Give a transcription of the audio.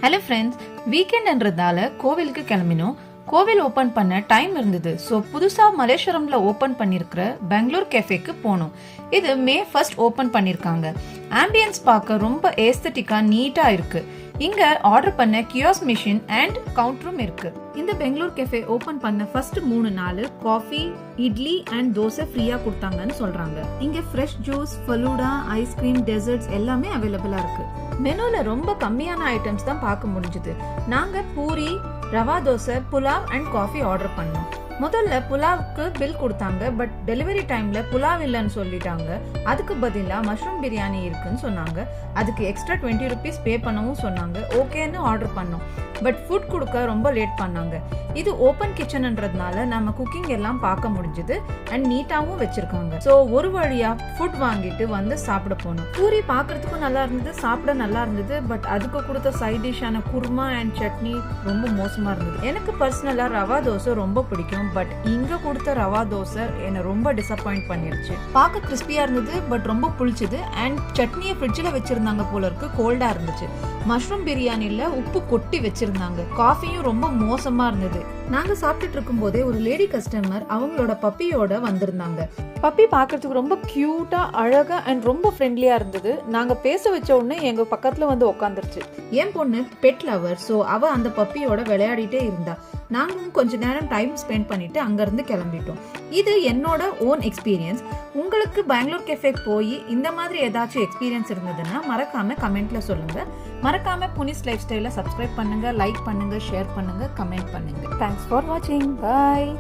Hello friends, வீக்கெண்ட்ன்றதால கோவிலுக்கு கிளம்பினோம். கோவில் open பண்ண டைம் இருந்தது. ஸோ புதுசா மலேஸ்வரம்ல ஓபன் பண்ணிருக்கிற பெங்களூர் கேஃபேக்கு போனோம். இது மே 1 ஓபன் பண்ணிருக்காங்க. ஆம்பியன்ஸ் பார்க்க ரொம்ப ஏஸ்தட்டிக்கா நீட்டா இருக்கு. இங்க ஆர்டர் பண்ண கியோஸ் மிஷின் அண்ட் கவுண்டரும் இருக்கு. இந்த பெங்களூர் கேஃபே ஓபன் பண்ண ஃபர்ஸ்ட் 3 நாள் காஃபி, இட்லி அண்ட் தோசை ஃப்ரீயா கொடுத்தாங்கன்னு சொல்றாங்க. இங்க fresh juice, falooda, ice cream, desserts எல்லாமே அவைலபிளா இருக்கு. மெனுல ரொம்ப கம்மியான ஐட்டம்ஸ் தான் பார்க்க முடிஞ்சது. நாங்க puri, rava dosa, pulao and coffee order பண்ணோம். முதல்ல புலாவுக்கு பில் கொடுத்தாங்க. பட் டெலிவரி டைம்ல புலாவ் இல்லைன்னு சொல்லிட்டாங்க. அதுக்கு பதிலா மஷ்ரூம் பிரியாணி இருக்குன்னு சொன்னாங்க. அதுக்கு எக்ஸ்ட்ரா 20 rupees பே பண்ணவும் சொன்னாங்க. ஓகேன்னு ஆர்டர் பண்ணோம். பட் ஃபுட் கொடுக்க ரொம்ப லேட் பண்ணாங்க. இது ஓபன் கிச்சன்ன்றதுனால நம்ம குக்கிங் எல்லாம் பார்க்க முடிஞ்சது அண்ட் நீட்டாவும் வச்சிருக்காங்க. ஸோ ஒரு வழியா ஃபுட் வாங்கிட்டு வந்து சாப்பிட போனோம். பூரி பார்க்கறதுக்கும் நல்லா இருந்தது, சாப்பிட நல்லா இருந்தது. பட் அதுக்கு கொடுத்த சைட் டிஷ்ஷான குருமா அண்ட் சட்னி ரொம்ப மோசமா இருந்தது. எனக்கு பர்சனலா ரவா தோசை ரொம்ப பிடிக்கும். பட் இங்க கொடுத்த ரவா தோசை என்ன ரொம்ப டிசப்பாயிண்ட் பண்ணிருச்சு. பார்க்க கிறிஸ்பியா இருந்தது, பட் ரொம்ப புளிச்சது. அண்ட் சட்னியை ஃப்ரிட்ஜில் வச்சிருந்தாங்க போல இருக்கு, கோல்டா இருந்துச்சு. மஷ்ரூம் பிரியாணில உப்பு கொட்டி வச்சிருந்தாங்க. காஃபியும் ரொம்ப மோசமா இருந்தது. நாங்க சாப்பிட்டுட்டு இருக்கும் போதே ஒரு லேடி கஸ்டமர் அவங்களோட பப்பியோட வந்திருந்தாங்க. பப்பி பார்க்கறதுக்கு ரொம்ப கியூட்டா, அழகா அண்ட் ரொம்ப ஃப்ரெண்ட்லியா இருந்தது. நாங்க பேச வச்ச உடனே எங்க பக்கத்துல வந்து உட்காந்துருச்சு. என் பொண்ணு பெட் லவர், ஸோ அவ அந்த பப்பியோட விளையாடிட்டே இருந்தா. நாங்களும் கொஞ்ச நேரம் டைம் ஸ்பெண்ட் பண்ணிட்டு அங்கிருந்து கிளம்பிட்டோம். இது என்னோட ஓன் எக்ஸ்பீரியன்ஸ். உங்களுக்கு பெங்களூர் கேஃபே போய் இந்த மாதிரி ஏதாச்சும் எக்ஸ்பீரியன்ஸ் இருந்ததுன்னா மறக்காம கமெண்ட்ல சொல்லுங்க. மறக்காம புனிஸ் லைஃப் ஸ்டைல சப்ஸ்கிரைப் பண்ணுங்க, லைக் பண்ணுங்க, ஷேர் பண்ணுங்க, கமெண்ட் பண்ணுங்க. தேங்க்ஸ் ஃபார் வாட்சிங். பாய்.